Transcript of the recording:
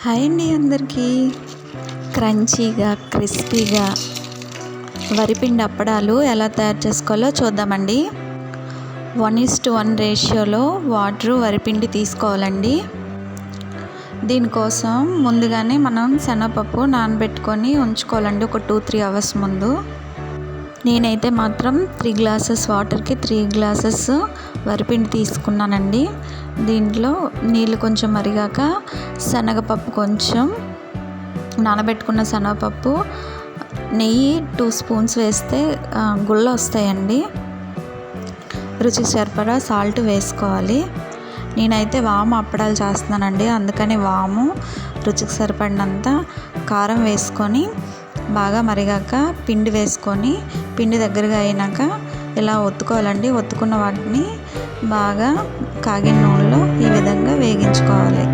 Hi అండి అందరికీ. క్రంచీగా క్రిస్పీగా వరిపిండి అప్పడాలు ఎలా తయారు చేసుకోవాలో చూద్దామండి. 1:1 రేషియోలో వాటరు వరిపిండి తీసుకోవాలండి. దీనికోసం ముందుగానే మనం శనగపప్పు నానబెట్టుకొని ఉంచుకోవాలండి, ఒక 2-3 అవర్స్ ముందు. నేనైతే మాత్రం 3 గ్లాసెస్ వాటర్కి 3 గ్లాసెస్ వరిపిండి తీసుకున్నానండి. దీంట్లో నీళ్ళు కొంచెం మరిగాక శనగపప్పు కొంచెం నానబెట్టుకున్న శనగపప్పు, నెయ్యి 2 స్పూన్స్ వేస్తే గుళ్ళ వస్తాయండి. రుచికి సరిపడా సాల్ట్ వేసుకోవాలి. నేనైతే వాము అప్పడాలు చేస్తున్నానండి, అందుకని వాము, రుచికి సరిపడినంత కారం వేసుకొని బాగా మరిగాక పిండి వేసుకొని, పిండి దగ్గరగా అయినాక ఇలా ఒత్తుకోవాలండి. ఒత్తుకున్న వాటిని బాగా కాగిన నూనెలో ఈ విధంగా వేగించుకోవాలి.